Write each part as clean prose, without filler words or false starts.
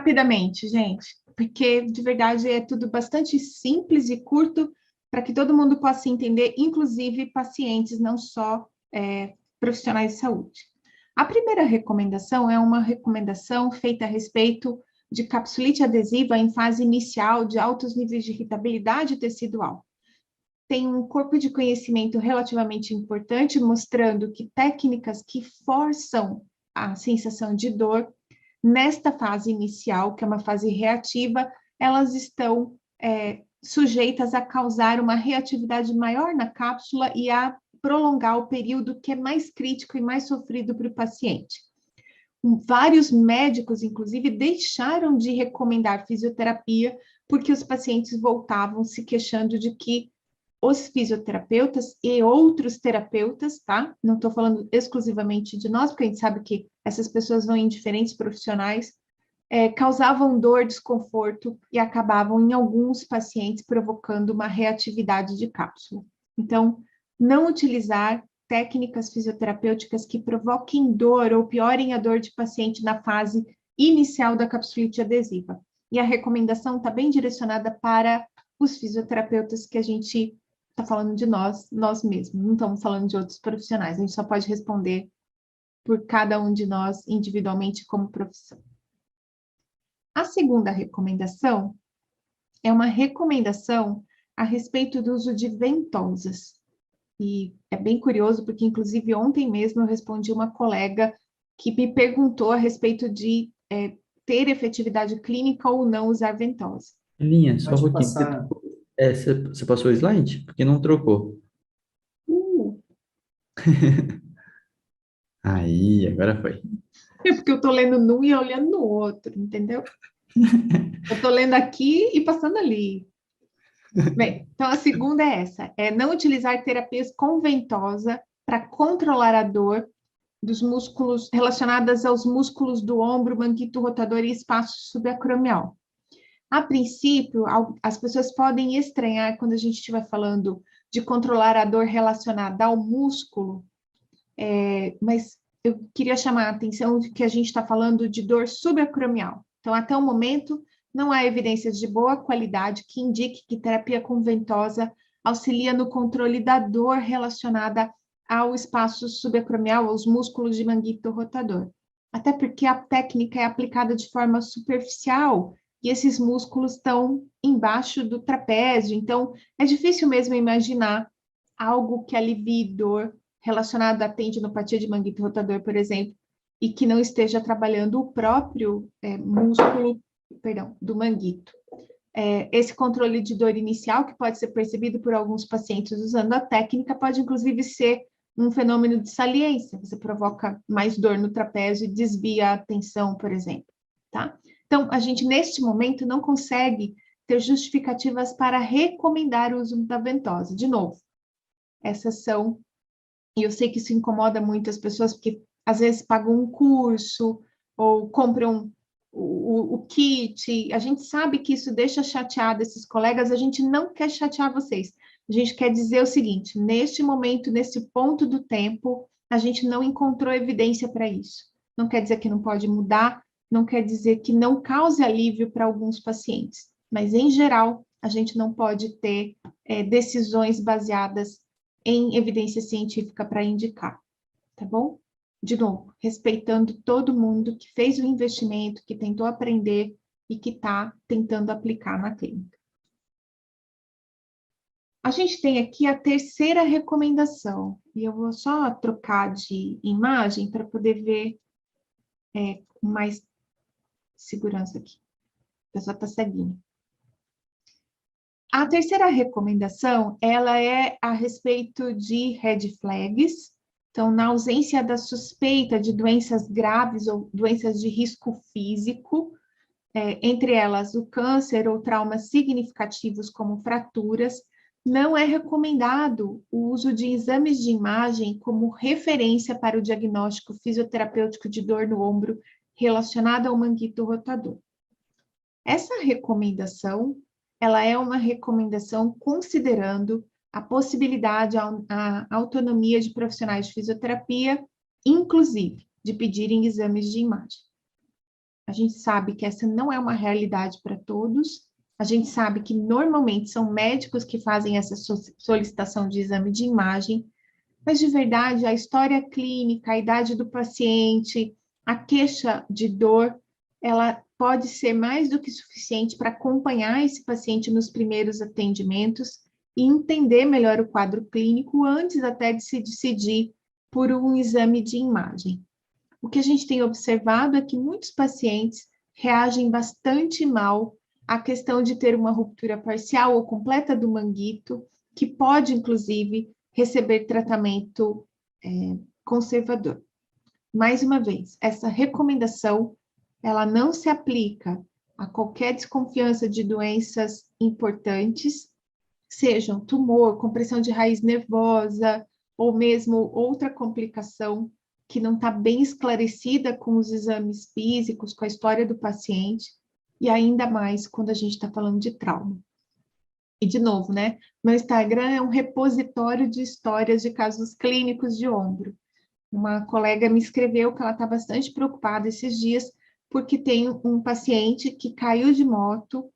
rapidamente, gente, porque de verdade é tudo bastante simples e curto para que todo mundo possa entender, inclusive pacientes, não só profissionais de saúde. A primeira recomendação é uma recomendação feita a respeito de capsulite adesiva em fase inicial de altos níveis de irritabilidade tecidual. Tem um corpo de conhecimento relativamente importante, mostrando que técnicas que forçam a sensação de dor, nesta fase inicial, que é uma fase reativa, elas estão sujeitas a causar uma reatividade maior na cápsula e a prolongar o período que é mais crítico e mais sofrido para o paciente. Vários médicos, inclusive, deixaram de recomendar fisioterapia porque os pacientes voltavam se queixando de que os fisioterapeutas e outros terapeutas, tá? Não estou falando exclusivamente de nós, porque a gente sabe que essas pessoas vão em diferentes profissionais, causavam dor, desconforto e acabavam, em alguns pacientes, provocando uma reatividade de cápsula. Então, não utilizar técnicas fisioterapêuticas que provoquem dor ou piorem a dor de paciente na fase inicial da capsulite adesiva. E a recomendação está bem direcionada para os fisioterapeutas que a gente está falando de nós mesmos, não estamos falando de outros profissionais, a gente só pode responder por cada um de nós individualmente como profissão. A segunda recomendação é uma recomendação a respeito do uso de ventosas. E é bem curioso, porque inclusive ontem mesmo eu respondi uma colega que me perguntou a respeito de ter efetividade clínica ou não usar ventosa. Linha, só um Pode pouquinho. passar. Você passou o slide? Porque não trocou. Uh, Aí, agora foi. É porque eu estou lendo num e olhando no outro, entendeu? Eu estou lendo aqui e passando ali. Bem, então a segunda é essa, é não utilizar terapias com ventosa para controlar a dor dos músculos relacionadas aos músculos do ombro, manguito rotador e espaço subacromial. A princípio, as pessoas podem estranhar quando a gente estiver falando de controlar a dor relacionada ao músculo, mas eu queria chamar a atenção de que a gente está falando de dor subacromial. Então, até o momento, não há evidências de boa qualidade que indique que terapia com ventosa auxilia no controle da dor relacionada ao espaço subacromial, aos músculos de manguito rotador. Até porque a técnica é aplicada de forma superficial e esses músculos estão embaixo do trapézio, então é difícil mesmo imaginar algo que alivie dor relacionada à tendinopatia de manguito rotador, por exemplo, e que não esteja trabalhando o próprio músculo, perdão, do manguito. Esse controle de dor inicial, que pode ser percebido por alguns pacientes usando a técnica, pode inclusive ser um fenômeno de saliência. Você provoca mais dor no trapézio e desvia a tensão, por exemplo, tá? Então, a gente, neste momento, não consegue ter justificativas para recomendar o uso da ventosa. De novo, essas são, e eu sei que isso incomoda muito as pessoas, porque às vezes pagam um curso ou compram o kit, a gente sabe que isso deixa chateado esses colegas, a gente não quer chatear vocês. A gente quer dizer o seguinte, neste momento, nesse ponto do tempo, a gente não encontrou evidência para isso. Não quer dizer que não pode mudar, não quer dizer que não cause alívio para alguns pacientes, mas, em geral, a gente não pode ter decisões baseadas em evidência científica para indicar, tá bom? De novo, respeitando todo mundo que fez o investimento, que tentou aprender e que está tentando aplicar na clínica. A gente tem aqui a terceira recomendação, e eu vou só trocar de imagem para poder ver com mais segurança aqui. A pessoa está ceguinha. A terceira recomendação, ela é a respeito de red flags. Então, na ausência da suspeita de doenças graves ou doenças de risco físico, entre elas o câncer ou traumas significativos como fraturas, não é recomendado o uso de exames de imagem como referência para o diagnóstico fisioterapêutico de dor no ombro relacionado ao manguito rotador. Essa recomendação, ela é uma recomendação considerando a possibilidade, a autonomia de profissionais de fisioterapia, inclusive de pedirem exames de imagem. A gente sabe que essa não é uma realidade para todos. A gente sabe que normalmente são médicos que fazem essa solicitação de exame de imagem, mas de verdade, a história clínica, a idade do paciente, a queixa de dor, ela pode ser mais do que suficiente para acompanhar esse paciente nos primeiros atendimentos e entender melhor o quadro clínico antes até de se decidir por um exame de imagem. O que a gente tem observado é que muitos pacientes reagem bastante mal à questão de ter uma ruptura parcial ou completa do manguito, que pode, inclusive, receber tratamento conservador. Mais uma vez, essa recomendação, ela não se aplica a qualquer desconfiança de doenças importantes, sejam tumor, compressão de raiz nervosa, ou mesmo outra complicação que não está bem esclarecida com os exames físicos, com a história do paciente, e ainda mais quando a gente está falando de trauma. E, de novo, né? Meu Instagram é um repositório de histórias de casos clínicos de ombro. Uma colega me escreveu que ela está bastante preocupada esses dias, porque tem um paciente que caiu de moto,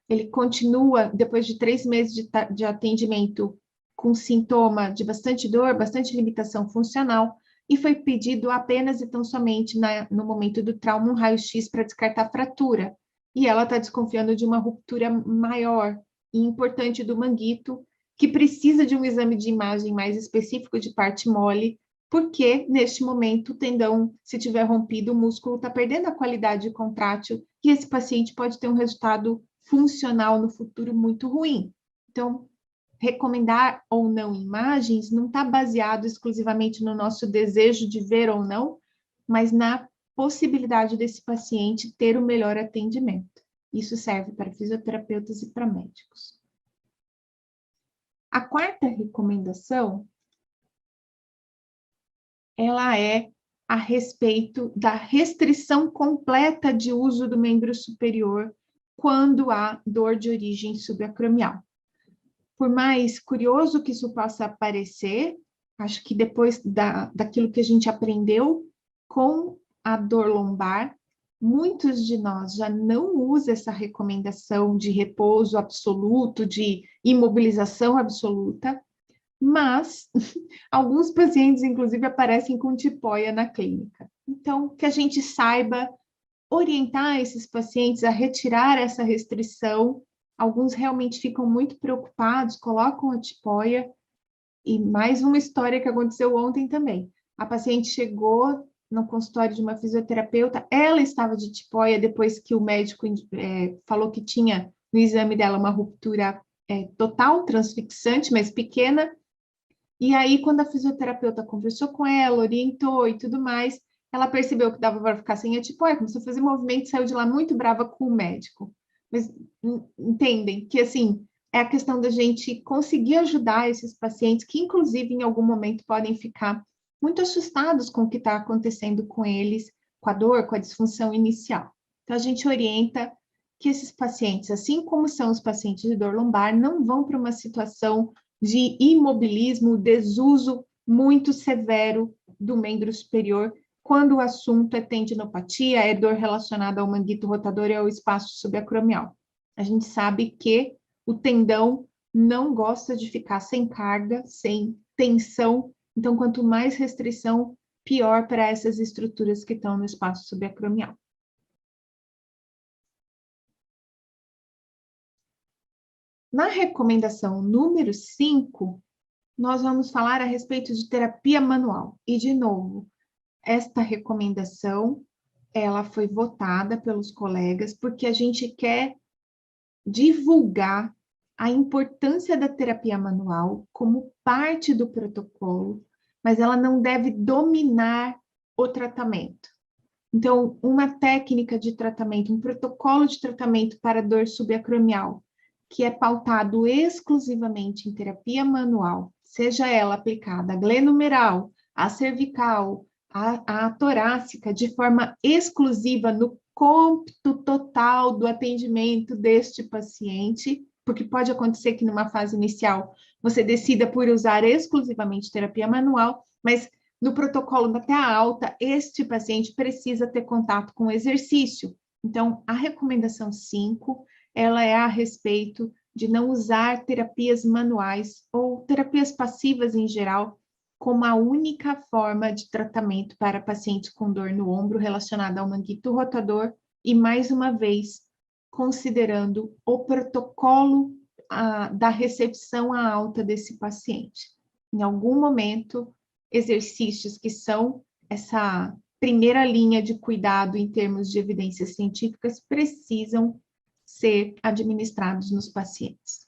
ele continua, depois de 3 meses de atendimento, com sintoma de bastante dor, bastante limitação funcional, e foi pedido apenas e tão somente no momento do trauma um raio-x para descartar fratura. E ela está desconfiando de uma ruptura maior e importante do manguito, que precisa de um exame de imagem mais específico de parte mole, porque neste momento o tendão, se tiver rompido, o músculo está perdendo a qualidade contrátil e esse paciente pode ter um resultado funcional no futuro muito ruim. Então, recomendar ou não imagens não está baseado exclusivamente no nosso desejo de ver ou não, mas na possibilidade desse paciente ter o melhor atendimento. Isso serve para fisioterapeutas e para médicos. A quarta recomendação, ela é a respeito da restrição completa de uso do membro superior quando há dor de origem subacromial. Por mais curioso que isso possa parecer, acho que depois daquilo que a gente aprendeu com a dor lombar, muitos de nós já não usam essa recomendação de repouso absoluto, de imobilização absoluta, mas alguns pacientes, inclusive, aparecem com tipóia na clínica. Então, que a gente saiba orientar esses pacientes a retirar essa restrição. Alguns realmente ficam muito preocupados, colocam a tipóia. E mais uma história que aconteceu ontem também. A paciente chegou no consultório de uma fisioterapeuta, ela estava de tipóia depois que o médico falou que tinha no exame dela uma ruptura total, transfixante, mas pequena. E aí, quando a fisioterapeuta conversou com ela, orientou e tudo mais, ela percebeu que dava para ficar sem a tipóia, começou a fazer movimento, saiu de lá muito brava com o médico. Mas entendem que, assim, é a questão da gente conseguir ajudar esses pacientes que, inclusive, em algum momento podem ficar muito assustados com o que está acontecendo com eles, com a dor, com a disfunção inicial. Então, a gente orienta que esses pacientes, assim como são os pacientes de dor lombar, não vão para uma situação de imobilismo, desuso muito severo do membro superior, quando o assunto é tendinopatia, é dor relacionada ao manguito rotador e ao espaço subacromial. A gente sabe que o tendão não gosta de ficar sem carga, sem tensão, então quanto mais restrição, pior para essas estruturas que estão no espaço subacromial. Na recomendação número 5, nós vamos falar a respeito de terapia manual. E, de novo, esta recomendação, ela foi votada pelos colegas, porque a gente quer divulgar a importância da terapia manual como parte do protocolo, mas ela não deve dominar o tratamento. Então, uma técnica de tratamento, um protocolo de tratamento para dor subacromial, que é pautado exclusivamente em terapia manual, seja ela aplicada à glenumeral, à cervical, à torácica, de forma exclusiva no cômputo total do atendimento deste paciente, porque pode acontecer que numa fase inicial você decida por usar exclusivamente terapia manual, mas no protocolo da TEA alta, este paciente precisa ter contato com o exercício. Então, a recomendação 5, ela é a respeito de não usar terapias manuais ou terapias passivas em geral como a única forma de tratamento para pacientes com dor no ombro relacionada ao manguito rotador e, mais uma vez, considerando o protocolo da recepção à alta desse paciente. Em algum momento, exercícios que são essa primeira linha de cuidado em termos de evidências científicas precisam ser administrados nos pacientes.